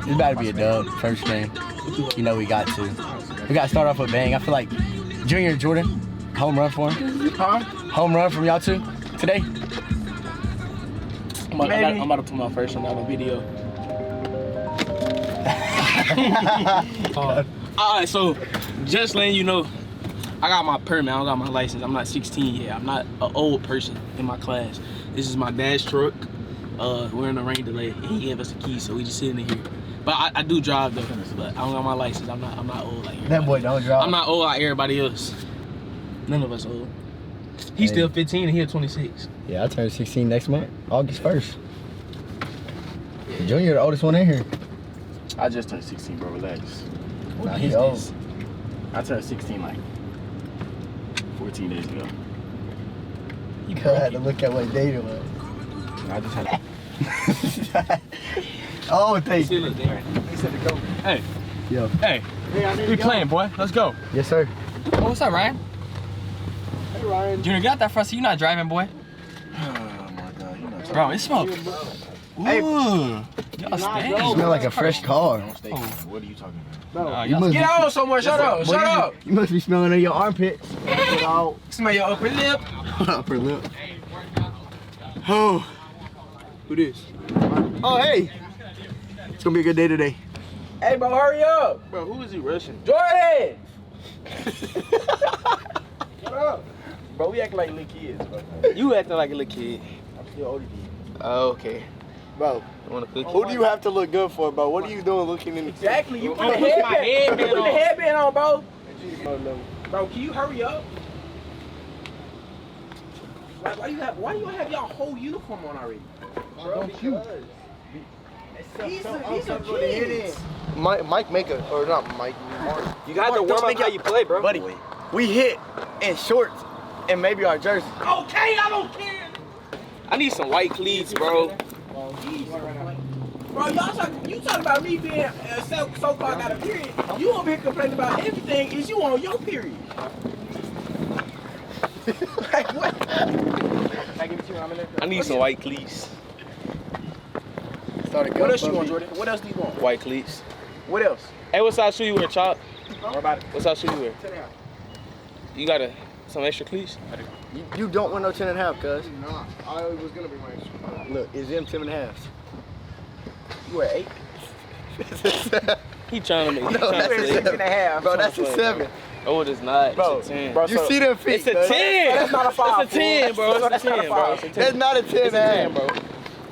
It's about to be a dub, first game. You know we got to. We got to start off with bang. I feel like Junior Jordin, home run for him. Huh? Home run from y'all two today. I'm about to put my first one out on video. Alright, so just letting you know, I got my permit, I don't got my license. I'm not 16 yet. I'm not an old person in my class. This is my dad's truck. We're in a rain delay. He gave us the keys, so we just sitting in here. But I do drive though, but I don't got my license. I'm not old like everybody. That boy don't drive. I'm not old like everybody else. None of us old. He's still 15 and he's 26. Yeah, I turn 16 next month, August 1st. Junior, the oldest one in here. I just turned 16, bro. Relax. Nah, he's old. I turned 16 like 14 days ago. You had to look at what date it was. I just had. Oh, thank He you. said to go. Hey. Yo. Hey. We playing, boy. Let's go. Yes, sir. Oh, what's up, Ryan? Hey, Ryan. Junior, get out that front seat. You're not driving, boy. Oh my God, you know. Bro, it's smoke. Hey. Ooh. Y'all stink. You smell like a fresh car. Don't stay. What are you talking about? You must Get out somewhere. Shut up. Shut up. You must be smelling in your armpits. Smell your upper lip. Upper lip. Oh. Who this? Oh, hey. It's gonna be a good day today. Hey, bro, hurry up. Bro, who is he rushing? Jordin. Shut up. Bro, we acting like little kids, bro. You acting like a little kid. I'm still older than you. Oh, okay. Bro, You want a cookie? who do you have to look good for, bro? What are you doing looking in the... Exactly. You put Oh, the put my headband. headband Put the on. headband on, bro. Bro, can you hurry up? Why do you have y'all whole uniform on already? Don't you? These are kids. Mike make a, or not Mike, Mark. You got to warm up how you play, bro. Buddy, we hit in shorts and maybe our jersey. Okay, I don't care. I need some white cleats, bro. Bro, you talking about me being so-called out of period. You over here complaining about everything. Is you on your period? Like what? I need some white cleats. What else you want, Jordan? What else do you want? White cleats. What else? Hey, what size shoe you wear, Chop? What size shoe you wear? 10 and a half. You got some extra cleats? You don't want no 10 and a half, cuz. Nah, I was gonna be my extra. Look, it's them 10 and a halves. You wear 8? He trying to make No, that's a 6 and a half. Bro, that's a 7. Oh, it is not. Bro, it's a 10. bro, you see them feet, It's a cuz. 10. That's not a 5. It's a 10, bro. It's a 10, bro. It's a 10. That's not a 10 It's a 10, and a bro. half.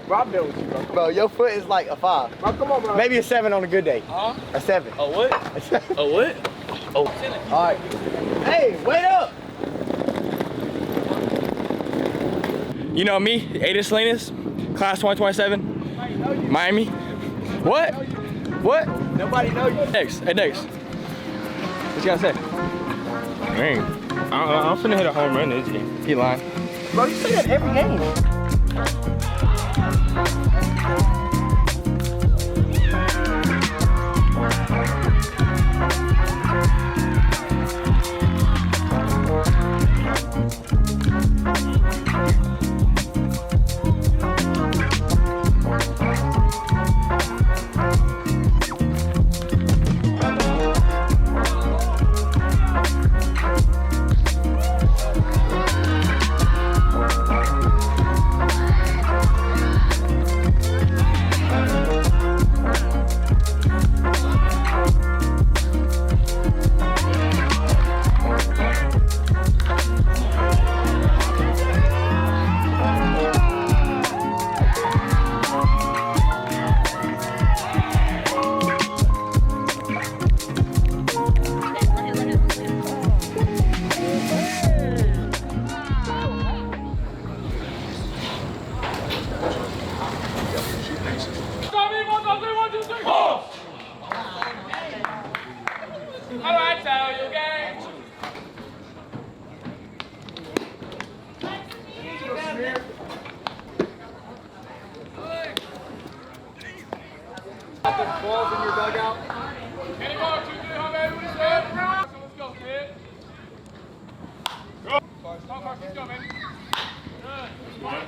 Bro, I'm done with you, bro. Bro, your foot is like a 5. Bro, come on, bro. Maybe a 7 on a good day. Huh? A 7. A what? A 7. A what? Oh. All right. Hey, wait up. You know me, Aiden Salinas, class 2027, Miami. What? What? Nobody know you. Next, hey, next. What you gotta say? Dang. I'm finna hit a home run this game. He lying. Bro, you say that every game. Balls in your dugout. Any more? 2, 3, how many? Let's go, kid. Go. Let's go, man. Good.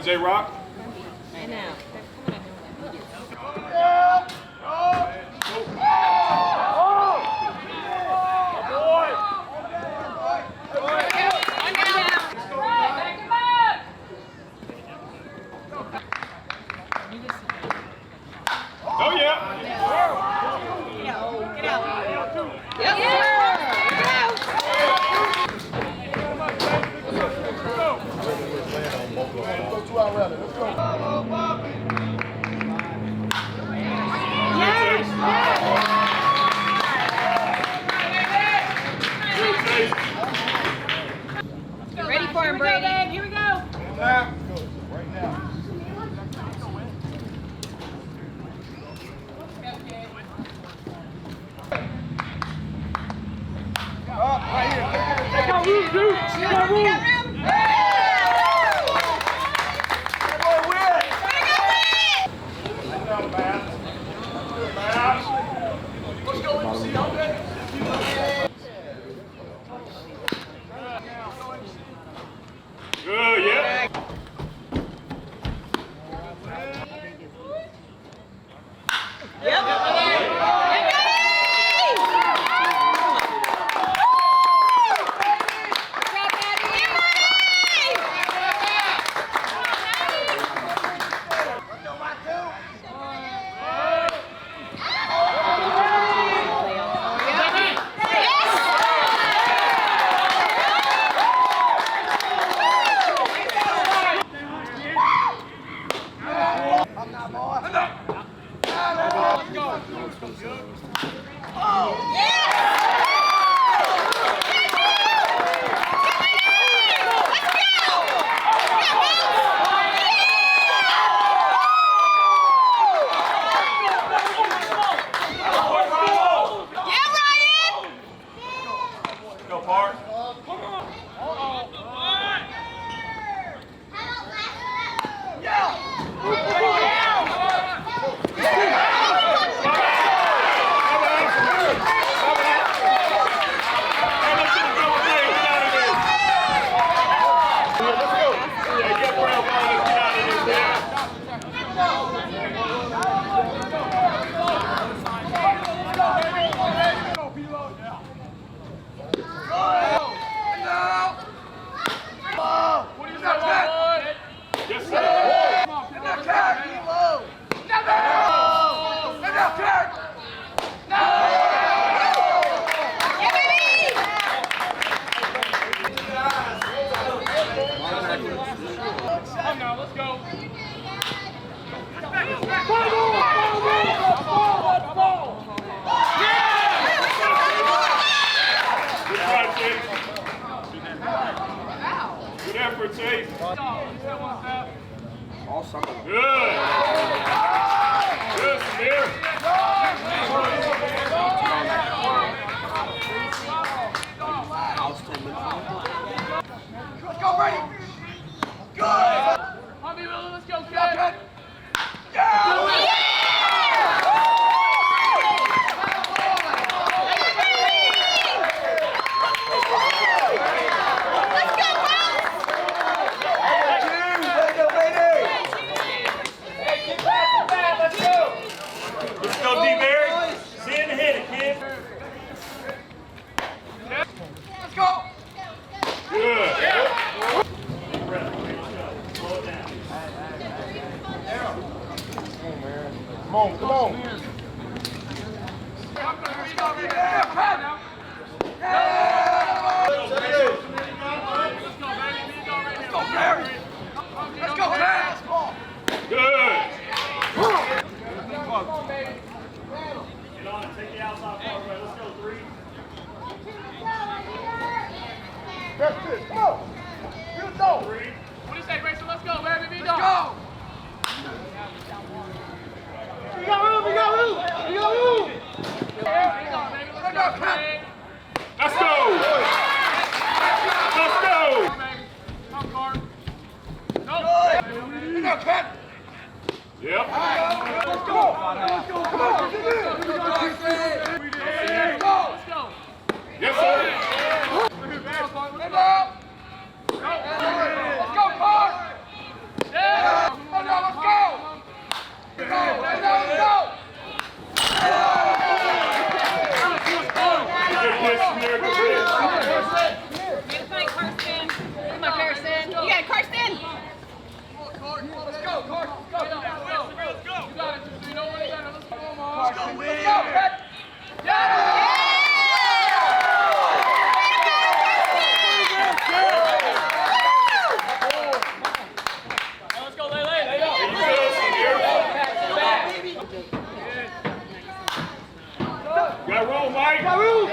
Morning, J-Rock. I know. Oh, yeah. Get out. Yes, ready for him, Brady. Here we go. Right now. Good, yeah. Good effort, Chase. Good. Good, Samir. Let's go, Brady. Good. Let's go, kid. Come on, come on. Let's go, Matt. Good. Get on and take the outside part away. Let's go, 3. That's it. Come on. Good go. 3. What do you say, Grayson? Let's go, baby. Let's go. We got room. We got room. We got room. Let's go. Let's go. Come, Card. No. Let's go, Cat. Yep. Let's go. Let's go. Come on. Let's go. Yes, sir. Let's go, Park. Yeah. Fight, Karsten. Come on, Karsten. You got it, Karsten. Let's go, Carson. Let's go. Let's go. You got it. You know what you got it. Let's go. Let's go. Let's go, lay. You got room, Mike. You got room.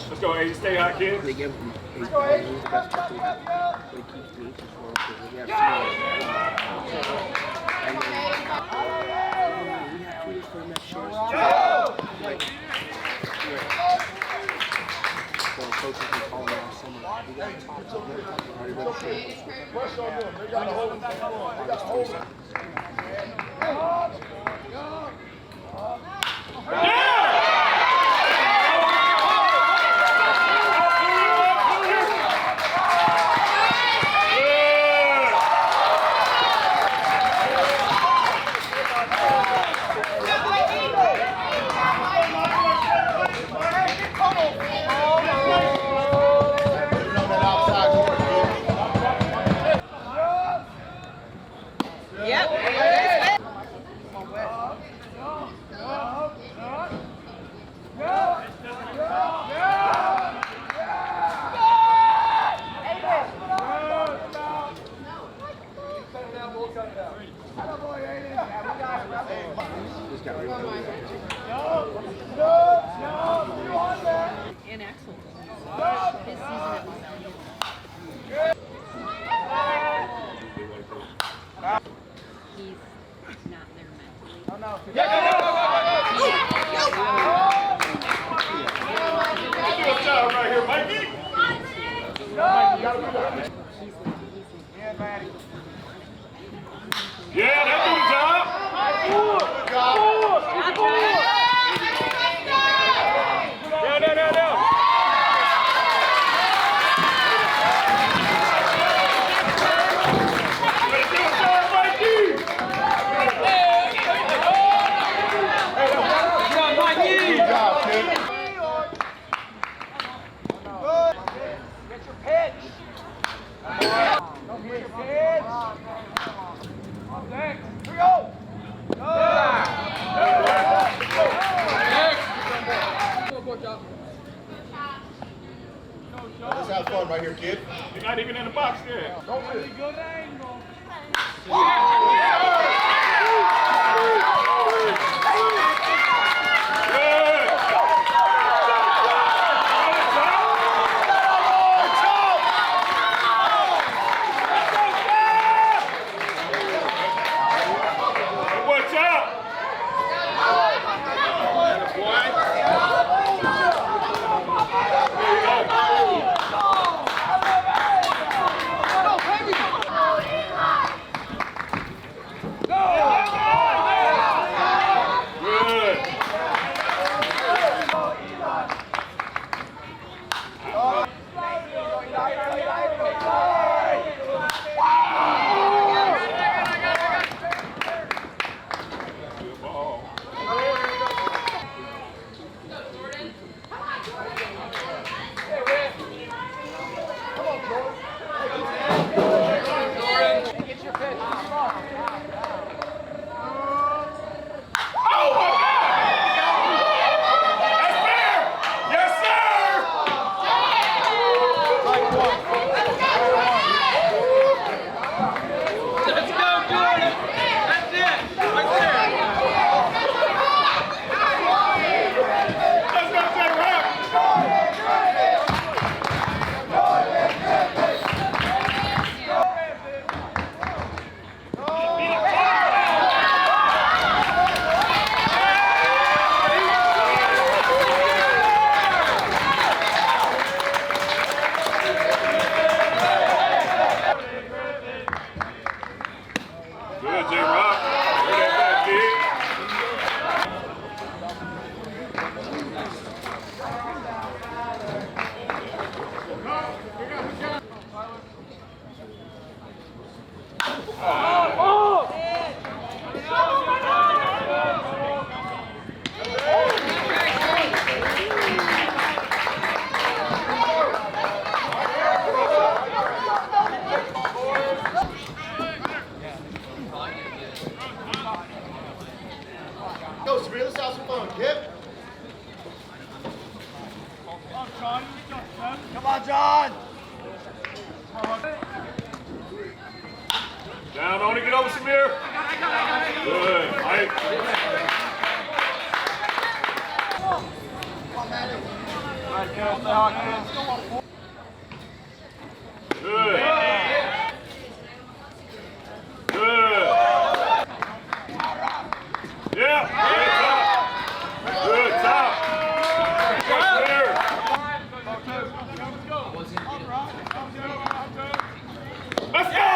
Let's go, Aiden. Stay hot, kid. They give him let's go, Aiden. But he keeps the inches for him because we have we have tweeters for him that shares. Like, so coaches can call him all summer. We got to talk to them. Already ready to share. Pressure on them. They got to hold him. And Axel. His season at East He's not there mentally. Good job right here, Mikey. Yeah, that do the job. Down. Let's have fun right here, kid. You're not even in the box there. Down on it, get over, Samir. Good, Mike. Good. Good. Yeah, good top. Right there. Let's go!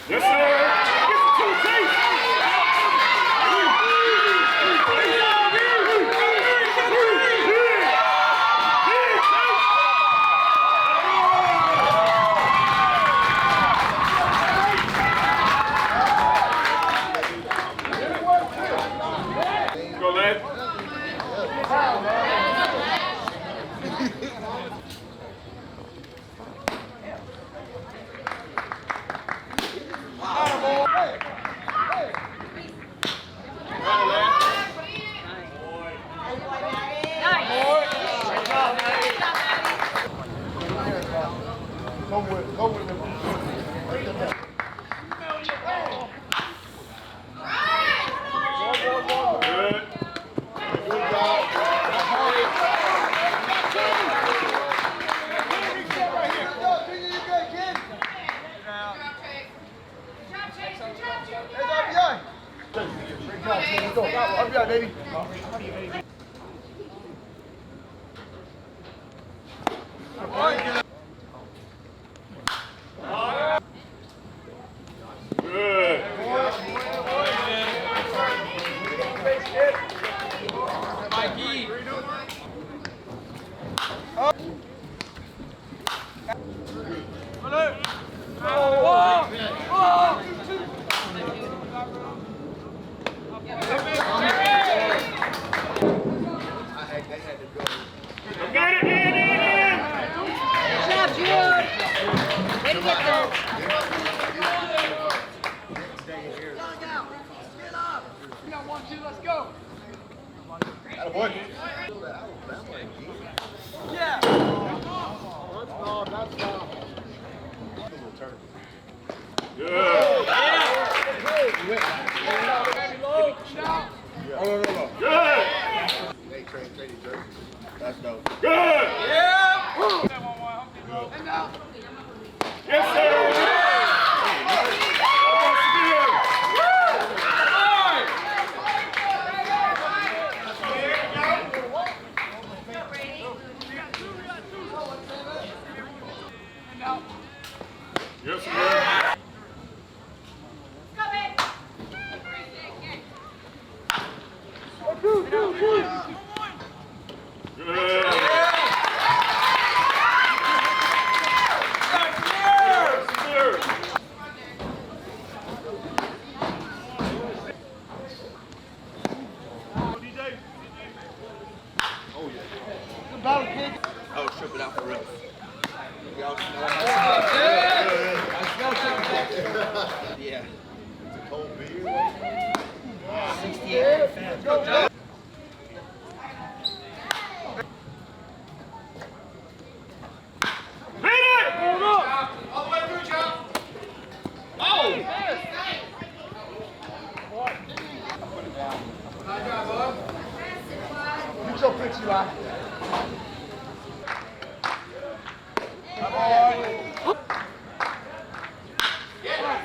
Yes, sir. Get the two teeth. Go, lad. Good job, Jude. Way to get there. Let's go. That's dope. Good. Yeah. Yes, sir. Yes, sir. Oh, strip it out for real. Yeah. It's a cold beer. 68 fans. Go, Joe. All the way through, Joe. Oh! Get your picture out.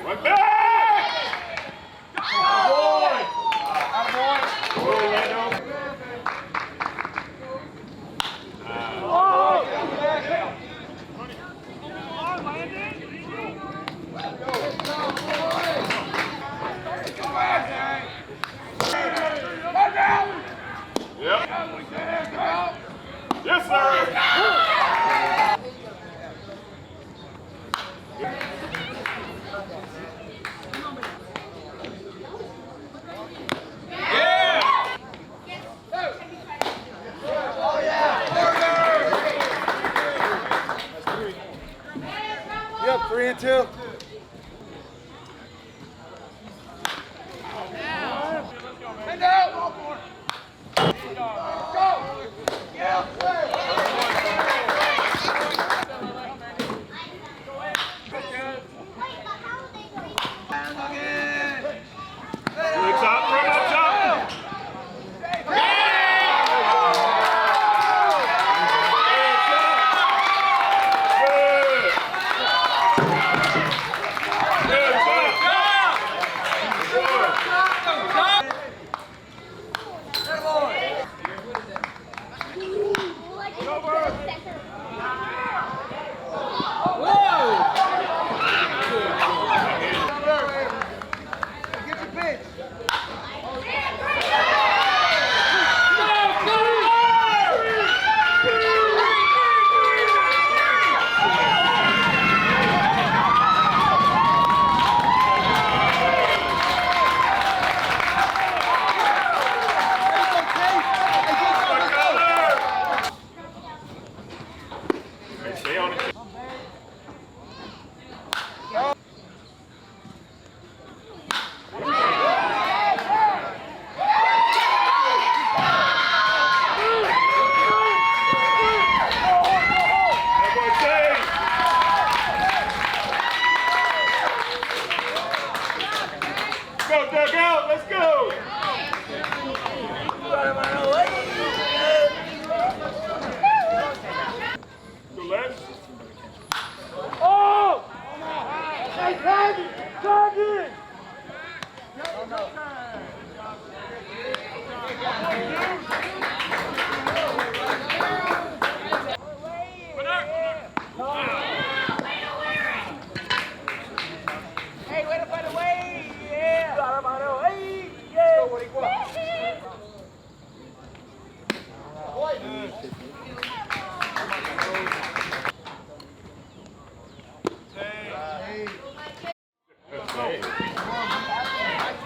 Right back! Boy. up, 3 and 2. Hand out. Go. Yeah. Good top, bring up top.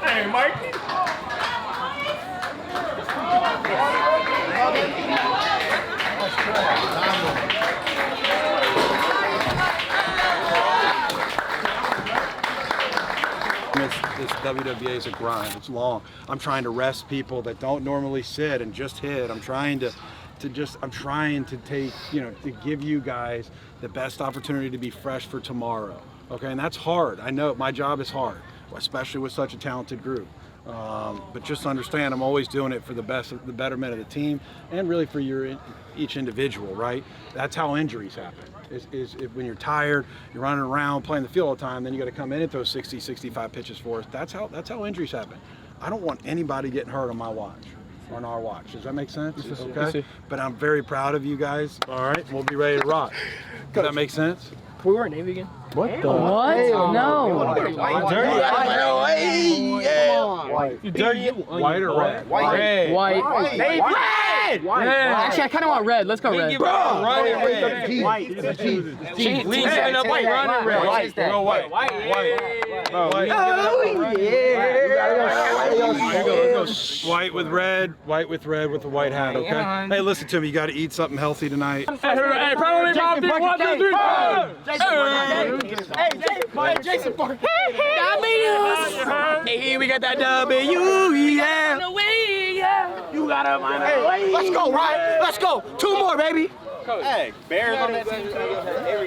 Hey, Mikey. This WWBA is a grind. It's long. I'm trying to rest people that don't normally sit and just hit. I'm trying to take, to give you guys the best opportunity to be fresh for tomorrow. Okay, and that's hard. I know my job is hard, especially with such a talented group. But just understand, I'm always doing it for the betterment of the team, and really for each individual, right? That's how injuries happen. Is when you're tired, you're running around playing the field all the time, then you got to come in and throw 60, 65 pitches for us. That's how injuries happen. I don't want anybody getting hurt on my watch, or on our watch. Does that make sense? Okay. But I'm very proud of you guys. All right, we'll be ready to rock. Does that make sense? Can we wear navy again? What the? What? No. Dirty. White. You dirty. White or red? White. White. Red. Actually, I kind of want red. Let's go red. Running red. White. We giving up like running red. White. Go white. White. White with red with the white hat, okay? Hey, listen to me, you got to eat something healthy tonight. Hey, probably about 1, 2, 3, 4. Jason Parker. Hey, we got that W, yeah. You gotta find a way. Let's go, right? Let's go. 2 more, baby. Hey, Bears on that team.